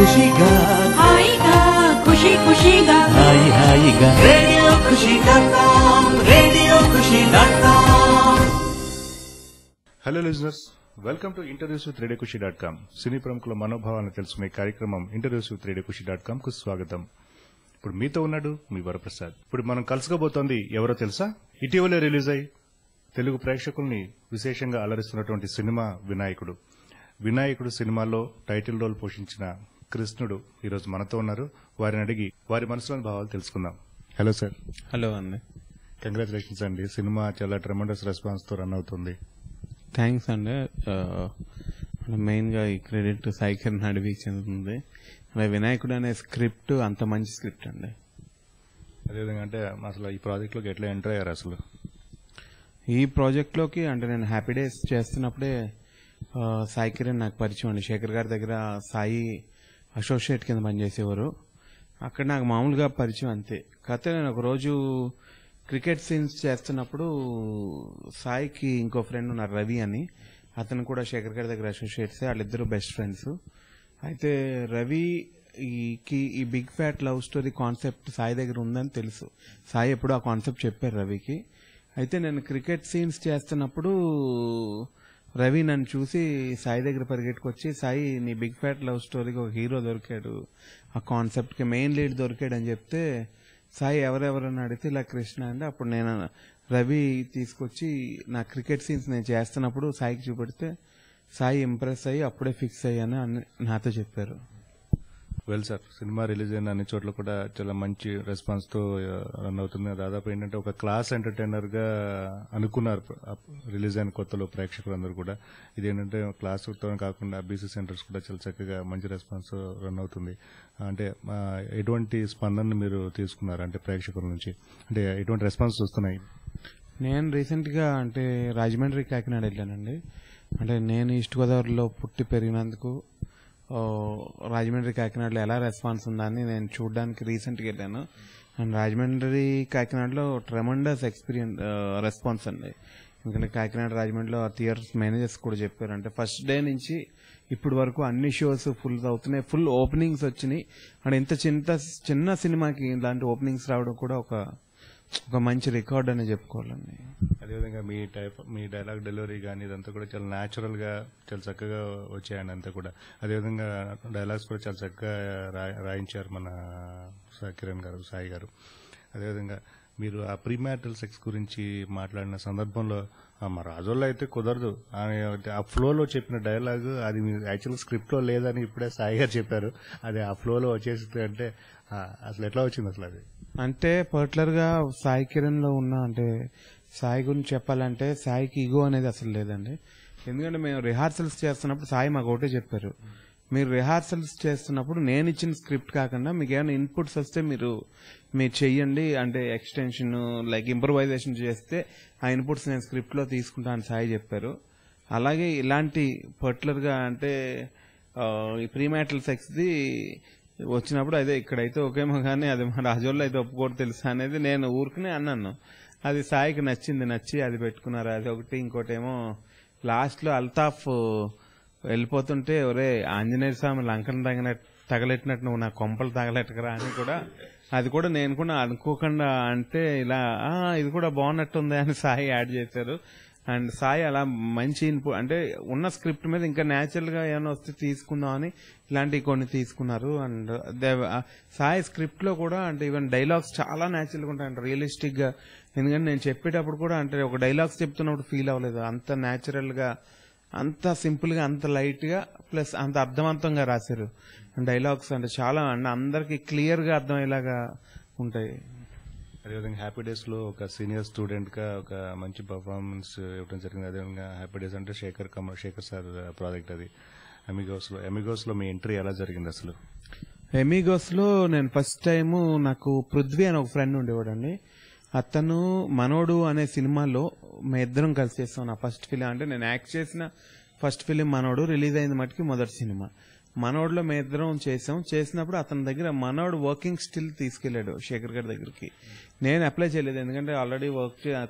ఖుషిగా హాయిగా ఖుషి ఖుషిగా హాయిగా radio Khushi dot com radio Khushi dot com. Hello listeners, welcome to interviews with radio Khushi dot com. సినీ ప్రముఖుల మనోభావాలను తెలుసుకునే కార్యక్రమం ఇంటర్వ్యూస్ విత్ రేడియో ఖుషి.com కు స్వాగతం. ఇప్పుడు మీతో ఉన్నాడు మీ వరప్రసాద్. ఇప్పుడు మనం కలుసుకోబోతోంది ఎవరో తెలుసా? ఇటీవలే రిలీజ్ అయి తెలుగు ప్రేక్షకుల్ని విశేషంగా అలరిస్తున్నటువంటి సినిమా వినాయకుడు సినిమాలో టైటిల్ రోల్ పోషించిన కృష్ణుడు ఈరోజు మనతో ఉన్నారు. వారిని అడిగి వారి మనసులోని భావాలు తెలుసుకుందాం. Hello sir. హలో అండి. కంగ్రాచులేషన్స్ అండి. సినిమా చాలా ట్రెమెండస్ రెస్పాన్స్ తో రన్ అవుతుంది. థ్యాంక్స్ అండి. మెయిన్ గా ఈ క్రెడిట్ సాయికిరణ్ అడివి చెందుతుంది. వినాయకుడు అనే స్క్రిప్ట్ అంత మంచి స్క్రిప్ట్ అండి. అదేవిధంగా అంటే అసలు ఈ ప్రాజెక్ట్ లోకి ఎట్లా ఎంటర్ అయ్యారు? అసలు ఈ ప్రాజెక్ట్ లోకి అంటే నేను హ్యాపీ డేస్ చేస్తున్నప్పుడే సాయి కిరణ్ నాకు పరిచయం అండి. శేఖర్ గారి దగ్గర సాయి అసోసియేట్ కింద పనిచేసేవారు. అక్కడ నాకు మామూలుగా పరిచయం అంతే. కాకపోతే నేను ఒక రోజు క్రికెట్ సీన్స్ చేస్తున్నప్పుడు సాయికి ఇంకో ఫ్రెండ్ ఉన్నారు, రవి అని. అతను కూడా శేఖర్ గారి దగ్గర అసోసియేట్స్. వాళ్ళిద్దరు బెస్ట్ ఫ్రెండ్స్. అయితే రవికి ఈ big fat love story concept Sai దగ్గర ఉందని తెలుసు. సాయి ఎప్పుడు ఆ కాన్సెప్ట్ చెప్పారు రవికి. అయితే నేను క్రికెట్ సీన్స్ చేస్తున్నప్పుడు రవి నన్ను చూసి సాయి దగ్గర పరిగెట్టుకొచ్చి, సాయి నీ బిగ్ ఫ్యాట్ లవ్ స్టోరీకి ఒక హీరో దొరికాడు, ఆ కాన్సెప్ట్ కి మెయిన్ లీడ్ దొరికాడు అని చెప్తే, సాయి ఎవరెవరని అడిగితే ఇలా కృష్ణ అంటే, అప్పుడు నేను రవి తీసుకొచ్చి నా క్రికెట్ సీన్స్ నేను చేస్తున్నప్పుడు సాయికి చూపెడితే సాయి ఇంప్రెస్ అయ్యి అప్పుడే ఫిక్స్ అయ్యాను అని నాతో చెప్పారు. వెల్ సార్, సినిమా రిలీజ్ అయిన అన్ని చోట్ల కూడా చాలా మంచి రెస్పాన్స్ తో రన్ అవుతుంది. దాదాపు ఏంటంటే ఒక క్లాస్ ఎంటర్టైనర్ గా అనుకున్నారు రిలీజ్ అయిన కొత్తలో ప్రేక్షకులందరూ కూడా. ఇదేంటంటే క్లాస్ తో కాకుండా బీసీ సెంటర్స్ కూడా చాలా చక్కగా మంచి రెస్పాన్స్ రన్ అవుతుంది. అంటే ఎటువంటి స్పందన మీరు తీసుకున్నారు అంటే ప్రేక్షకుల నుంచి? అంటే ఎటువంటి రెస్పాన్స్ వస్తున్నాయి? నేను రీసెంట్ గా అంటే రాజమండ్రి, కాకినాడ వెళ్ళానండి. అంటే నేను ఈస్ట్ గోదావరిలో పుట్టి పెరిగినందుకు రాజమండ్రి, కాకినాడలో ఎలా రెస్పాన్స్ ఉందని నేను చూడడానికి రీసెంట్గా వెళ్ళాను. అండ్ రాజమండ్రి, కాకినాడలో ట్రెమండస్ రెస్పాన్స్ అండి. ఎందుకంటే కాకినాడ, రాజమండ్రిలో థియేటర్స్ మేనేజర్స్ కూడా చెప్పారు, అంటే ఫస్ట్ డే నుంచి ఇప్పుడు వరకు అన్ని షోస్ ఫుల్ అవుతున్నాయి, ఫుల్ ఓపెనింగ్స్ వచ్చినాయి. అండ్ ఇంత చిన్న సినిమాకి ఇలాంటి ఓపెనింగ్స్ రావడం కూడా ఒక మంచి రికార్డ్ అని చెప్పుకోవాలండి. అదేవిధంగా మీ డైలాగ్ డెలివరీ కానీ ఇదంతా కూడా చాలా న్యాచురల్ గా చాలా చక్కగా వచ్చాయండి అంతా కూడా. అదేవిధంగా డైలాగ్స్ కూడా చాలా చక్కగా రాయించారు మన కిరణ్ గారు, సాయి గారు. అదేవిధంగా మీరు ఆ ప్రీమ్యారిటల్ సెక్స్ గురించి మాట్లాడిన సందర్భంలో మా రాజోల్లో అయితే కుదరదు ఆ ఫ్లోలో చెప్పిన డైలాగ్ అది యాక్చువల్ స్క్రిప్ట్ లో లేదని ఇప్పుడే సాయి గారు చెప్పారు. అది ఆ ఫ్లోలో వచ్చేసి అంటే అసలు ఎట్లా వచ్చింది అసలు? అది అంటే పర్టికులర్ గా సాయి కిరణ్ లో ఉన్న అంటే సాయి గురించి చెప్పాలంటే సాయికి ఈగో అనేది అసలు లేదండి. ఎందుకంటే మేము రిహార్సల్స్ చేస్తున్నప్పుడు సాయి మాకు ఒకటే చెప్పారు, మీరు రిహార్సల్స్ చేస్తున్నప్పుడు నేను ఇచ్చిన స్క్రిప్ట్ కాకుండా మీకు ఏమైనా ఇన్పుట్స్ వస్తే మీరు చెయ్యండి, అంటే ఎక్స్టెన్షన్ లైక్ ఇంప్రూవైజేషన్ చేస్తే ఆ ఇన్పుట్స్ నేను స్క్రిప్ట్ లో తీసుకుంటాను సాయి చెప్పారు. అలాగే ఇలాంటి పర్టికులర్ గా అంటే ఈ ప్రీమ్యారిటల్ సెక్స్ ది వచ్చినప్పుడు అదే ఇక్కడైతే ఓకేమో కానీ అది మా రాజోళ్ళు అయితే ఒప్పుకోరు తెలుసా అనేది నేను ఊరికనే అన్నాను. అది సాయికి నచ్చి అది పెట్టుకున్నారు. అది ఒకటి. ఇంకోటి ఏమో లాస్ట్ లో అల్తాఫ్ వెళ్ళిపోతుంటే ఒరే ఆంజనేయ స్వామి లంకను తగలెట్టినట్టు నువ్వు నా కొంపలు తగలెట్టకరా అని కూడా, అది కూడా నేను కూడా అనుకోకుండా అంటే ఇలా ఇది కూడా బాగున్నట్టుంది అని సాయి యాడ్ చేశారు. అండ్ సాయి అలా మంచి ఇన్పుట్ అంటే ఉన్న స్క్రిప్ట్ మీద ఇంకా న్యాచురల్ గా ఏమైనా వస్తే తీసుకుందాం అని ఇలాంటివి కొన్ని తీసుకున్నారు. అండ్ సాయి స్క్రిప్ట్ లో కూడా అంటే ఈవెన్ డైలాగ్స్ చాలా న్యాచురల్ గా ఉంటాయి, రియలిస్టిక్ గా. ఎందుకంటే నేను చెప్పేటప్పుడు కూడా అంటే ఒక డైలాగ్స్ చెప్తున్నప్పుడు ఫీల్ అవ్వలేదు, అంత న్యాచురల్ గా, అంత సింపుల్ గా, అంత లైట్ గా, ప్లస్ అంత అర్థవంతంగా రాశారు డైలాగ్స్. అంటే చాలా అంటే అందరికి క్లియర్ గా అర్థమయ్యేలాగా ఉంటాయి. అదేవిధంగా హ్యాపీ డేస్ లో ఒక సీనియర్ స్టూడెంట్ గా ఒక మంచి పర్ఫార్మెన్స్ ఇవ్వడం జరిగింది. అదేవిధంగా హ్యాపీ డేస్ అంటే శేఖర్ సార్ ప్రాజెక్ట్ అది. ఎమిగోస్ లో మీ ఎంట్రీ ఎలా జరిగింది అసలు? ఎమిగోస్ లో నేను ఫస్ట్ టైం నాకు పృథ్వీ అని ఒక ఫ్రెండ్ ఉండేవాడండి. అతను మనోడు అనే సినిమాలో మేము ఇద్దరం కలిసి చేస్తాం. నా ఫస్ట్ ఫిలిం అంటే నేను యాక్ట్ చేసిన ఫస్ట్ ఫిలిం మనోడు. రిలీజ్ అయిన మటుకి మొదటి సినిమా. మనోడ్లో మేము ఇద్దరం చేసినప్పుడు అతని దగ్గర మనోడు వర్కింగ్ స్టిల్ తీసుకెళ్లాడు శేఖర్ గారి దగ్గరికి. నేను అప్లై చేయలేదు, ఎందుకంటే ఆల్రెడీ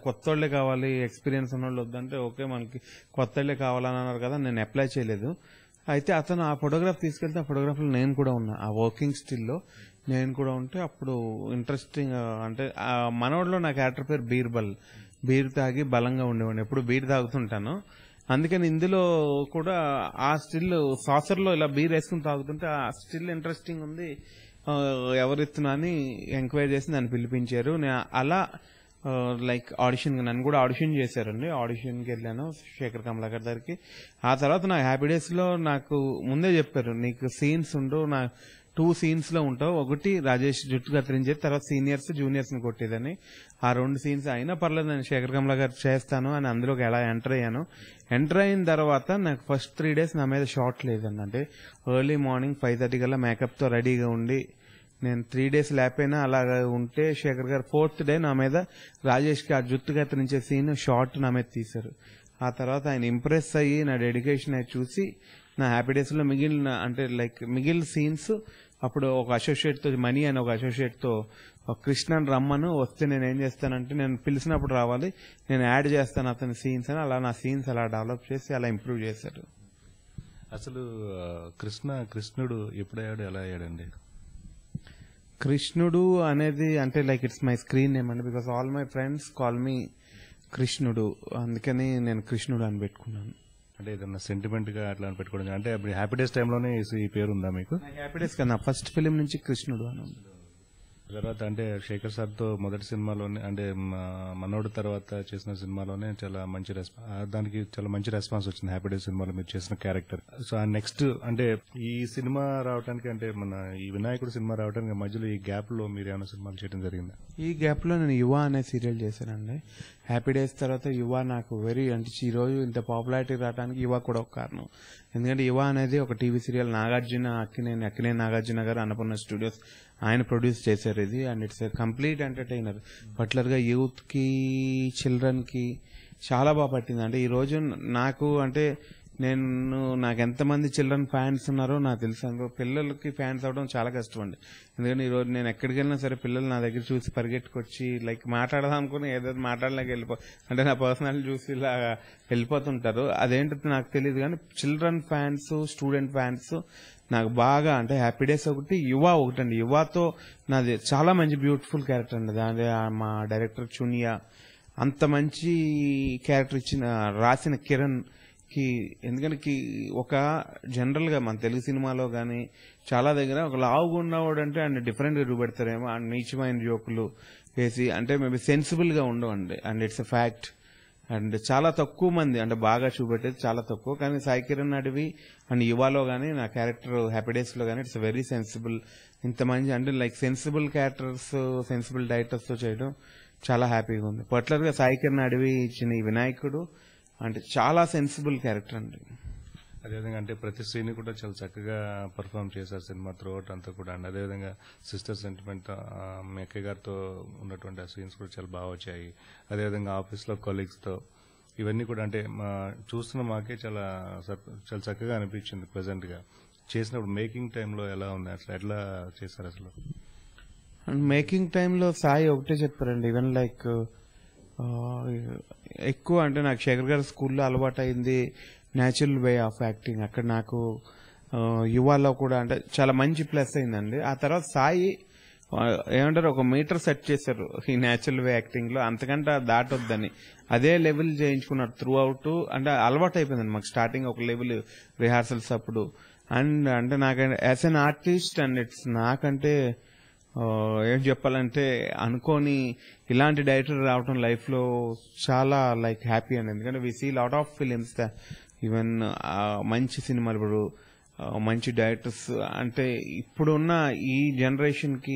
కొత్త వాళ్లే కావాలి, ఎక్స్పీరియన్స్ ఉన్న వాళ్ళు వద్దంటే ఓకే మనకి కొత్త వాళ్లే కావాలని అన్నారు కదా, నేను అప్లై చేయలేదు. అయితే అతను ఆ ఫోటోగ్రాఫ్ తీసుకెళ్తే ఆ ఫోటోగ్రాఫ్ లో నేను కూడా ఉన్నా, ఆ వర్కింగ్ స్టిల్లో నేను కూడా ఉంటే అప్పుడు ఇంట్రెస్టింగ్ అంటే ఆ మనోడిలో నా క్యారెక్టర్ పేరు బీర్బల్, బీర్ తాగి బలంగా ఉండేవాడిని, ఎప్పుడు బీర్ తాగుతుంటాను. అందుకని ఇందులో కూడా ఆ స్టిల్ సాసర్లో ఇలా బీర్ వేసుకుని తాగుతుంటే ఆ స్టిల్ ఇంట్రెస్టింగ్ ఉంది, ఎవరిస్తున్నా అని ఎంక్వైరీ చేసి నన్ను పిలిపించారు. అలా లైక్ ఆడిషన్ నన్ను కూడా ఆడిషన్ చేశారండి. ఆడిషన్కి వెళ్ళాను శేఖర్ కమలాకర్ దగ్గరికి. ఆ తర్వాత నా హ్యాపీ డేస్ లో నాకు ముందే చెప్పారు, నీకు సీన్స్ ఉండవు, నా 2 scenes లో ఉంటావు, ఒకటి రాజేష్ జుట్టు కత్తిరించేది, తర్వాత సీనియర్స్ జూనియర్స్ ని కొట్టేదని. ఆ 2 scenes అయినా పర్లేదు నేను శేఖర్ కమలాకర్ చేస్తాను అని అందులోకి ఎలా ఎంటర్ అయ్యాను. ఎంటర్ అయిన తర్వాత నాకు ఫస్ట్ 3 days నా మీద షాట్ లేదండి. అంటే ఎర్లీ మార్నింగ్ 5:30 కల్లా మేకప్ తో రెడీగా ఉండి నేను 3 days లేకపోయినా అలాగా ఉంటే శేఖర్ గారు 4th day నా మీద రాజేష్ కి ఆ జుట్టు కత్తిరించే సీన్ షార్ట్ నా మీద తీశారు. ఆ తర్వాత ఆయన ఇంప్రెస్ అయ్యి నా డెడికేషన్ అయి చూసి నా హ్యాపీ డేస్ లో మిగిలిన సీన్స్ అప్పుడు ఒక అసోసియేట్ తో మనీ అని ఒక అసోసియేట్ తో కృష్ణన్ రమ్మను వస్తే నేను ఏం చేస్తానంటే నేను పిలిచినప్పుడు రావాలి, నేను యాడ్ చేస్తాను అతని సీన్స్ అని. అలా నా సీన్స్ అలా డెవలప్ చేసి అలా ఇంప్రూవ్ చేశారు. అసలు కృష్ణుడు ఎప్పుడయ్యాడు, ఎలా అయ్యాడండి? కృష్ణుడు అనేది అంటే ఇట్స్ మై స్క్రీన్ నేమ్ అండి, because all my friends call me కృష్ణుడు, అందుకని నేను కృష్ణుడు అని పెట్టుకున్నాను. అంటే ఏదన్నా సెంటిమెంట్ గా అట్లా అని పెట్టుకోవడం, అంటే అప్పుడు హ్యాపీ డేస్ టైంలోనే ఈ పేరు ఉందా మీకు? హ్యాపీ డేస్ కదా ఫస్ట్ ఫిలిం నుంచి కృష్ణుడు అని ఉంది. తర్వాత అంటే శేఖర్ సార్ తో మొదటి సినిమాలోనే అంటే మనోడు తర్వాత చేసిన సినిమాలోనే చాలా మంచి దానికి చాలా మంచి రెస్పాన్స్ వచ్చింది. హ్యాపీ డేస్ సినిమాలో మీరు చేసిన క్యారెక్టర్. సో నెక్స్ట్ అంటే ఈ సినిమా రావడానికి అంటే మన ఈ వినాయకుడు సినిమా రావడానికి మధ్యలో ఈ గ్యాప్ లో మీరు ఏమైనా సినిమాలు చేయడం జరిగిందా? ఈ గ్యాప్ లో నేను యువ అనే సీరియల్ చేశానండి. హ్యాపీ డేస్ తర్వాత యువ నాకు అంటే ఈ రోజు ఇంత పాపులారిటీ రావడానికి యువ కూడా ఒక కారణం. ఎందుకంటే యువ అనేది ఒక టీవీ సీరియల్, నాగార్జున అక్కినే నాగార్జున గారు అన్నపూర్ణ స్టూడియోస్ ఆయన ప్రొడ్యూస్ చేశారు ఇది. And it's complete entertainer, particular గా యూత్ కి చిల్డ్రన్ కి చాలా బాగా పట్టింది. అంటే ఈ రోజు నాకు ఎంతమంది చిల్డ్రన్ ఫ్యాన్స్ ఉన్నారో నాకు తెలుసు. పిల్లలకి ఫ్యాన్స్ అవడం చాలా కష్టం అండి. ఎందుకంటే ఈ రోజు నేను ఎక్కడికి వెళ్ళినా సరే పిల్లలు నా దగ్గర చూసి పరిగెట్టుకొచ్చి మాట్లాడదాం అనుకుని ఏదో మాట్లాడలేక అంటే నా పర్సనాలిటీ చూసి ఇలా వెళ్ళిపోతుంటారు. అదేంటో నాకు తెలియదు కానీ చిల్డ్రన్ ఫ్యాన్స్, స్టూడెంట్ ఫ్యాన్స్ నాకు బాగా అంటే హ్యాపీ డేస్ ఒకటి, యువ ఒకటండి. యువతో నాది చాలా మంచి బ్యూటిఫుల్ క్యారెక్టర్ అండి. దాని మా డైరెక్టర్ చునియా అంత మంచి క్యారెక్టర్ రాసిన కిరణ్ కి, ఎందుకంటే ఒక జనరల్ గా మన తెలుగు సినిమాలో గానీ చాలా దగ్గర ఒక లావుగా ఉన్నవాడు అంటే ఆయన డిఫరెంట్ గా చూపెడతారేమో, ఆ నీచమైన జోకులు వేసి అంటే మేబీ సెన్సిబుల్ గా ఉండవండి. And it's a fact. And చాలా తక్కువ మంది అంటే బాగా చూపెట్టేది చాలా తక్కువ. కానీ సాయి కిరణ్ అడివి అండ్ యువాలో గానీ నా క్యారెక్టర్ హ్యాపీ డేస్ లో గానీ ఇట్స్ వెరీ సెన్సిబుల్. ఇంత మంచి అంటే సెన్సిబుల్ క్యారెక్టర్స్, సెన్సిబుల్ డైరెక్టర్స్ తో చేయడం చాలా హ్యాపీగా ఉంది. పర్టికులర్ గా సాయి కిరణ్ అడివి ఇచ్చిన ఈ వినాయకుడు అంటే చాలా సెన్సిబుల్ క్యారెక్టర్ అండి. అదేవిధంగా అంటే ప్రతి సీన్ కూడా చాలా చక్కగా పర్ఫామ్ చేశారు సినిమా త్రూ అవుట్ అంతా కూడా. అండ్ అదేవిధంగా సిస్టర్ సెంటిమెంట్ మీ అక్కయ్య గారితో ఉన్నటువంటి ఆ సీన్స్ కూడా చాలా బాగా వచ్చాయి. అదేవిధంగా ఆఫీస్ లో కొలీగ్స్ తో ఇవన్నీ కూడా అంటే చూస్తున్న మాకే చాలా చక్కగా అనిపించింది. ప్రెసెంట్ గా చేసినప్పుడు మేకింగ్ టైంలో ఎలా ఉంది, అసలు ఎట్లా చేశారు అసలు? అండ్ మేకింగ్ టైంలో సాయి ఒకటే చెప్పారండి, ఈవెన్ ఎక్కువ అంటే నాకు శేఖర్ గారి స్కూల్లో అలవాటు అయింది న్యాచురల్ వే ఆఫ్ యాక్టింగ్. అక్కడ నాకు యువాలో కూడా అంటే చాలా మంచి ప్లస్ అయిందండి. ఆ తర్వాత సాయి ఏమంటారు ఒక మీటర్ సెట్ చేశారు ఈ న్యాచురల్ వే యాక్టింగ్ లో, అంతకంటే దాటొద్దని అదే లెవెల్ చేయించుకున్నారు త్రూ అవుట్. అంటే అలవాటు అయిపోయిందండి మాకు స్టార్టింగ్ ఒక లెవెల్ రిహార్సల్స్ అప్పుడు. అండ్ అంటే నాకు as an artist and it's నాకంటే ఏం చెప్పాలంటే అనుకోని ఇలాంటి డైరెక్టర్ రావడం లైఫ్ లో చాలా హ్యాపీ అండి. ఎందుకంటే we see lot of films even మంచి సినిమాలు ఇప్పుడు మంచి డైరెక్టర్స్ అంటే ఇప్పుడున్న ఈ జనరేషన్ కి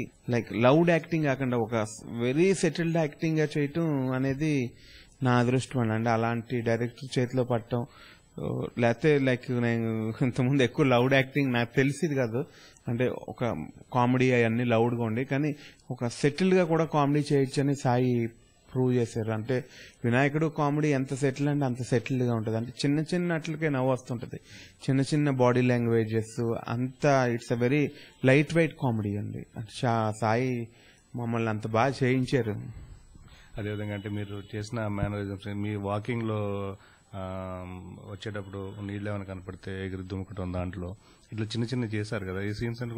లౌడ్ యాక్టింగ్ కాకుండా ఒక వెరీ సెటిల్డ్ యాక్టింగ్ గా చేయటం అనేది నా అదృష్టం అండి. అలాంటి డైరెక్టర్ చేతిలో పట్టడం, లేకపోతే నేను ఇంతకుముందు ఎక్కువ లౌడ్ యాక్టింగ్ నాకు తెలిసేది కాదు. అంటే ఒక కామెడీ అవన్నీ లౌడ్ గా ఉండి కానీ ఒక సెటిల్డ్ గా కూడా కామెడీ చేయొచ్చని సాయి ప్రూవ్ చేశారు. అంటే వినాయకుడు కామెడీ ఎంత సెటిల్ అంటే అంత సెటిల్డ్ గా ఉంటుంది. అంటే చిన్న చిన్న అట్లకే నవ్వు వస్తుంటది, చిన్న చిన్న బాడీ లాంగ్వేజెస్ అంతా it's a very light weight comedy అండి. సాయి మమ్మల్ని అంత బాగా చేయించారు. అదేవిధంగా అంటే మీరు చేసిన మేనరిజమ్స్, మీ వాకింగ్ లో వచ్చేటప్పుడు నీళ్ళు ఏమైనా కనపడితే ఎగిరి దుముకటం దాంట్లో ఇట్లా చిన్న చిన్న చేశారు కదా. ఈ సీన్స్ అని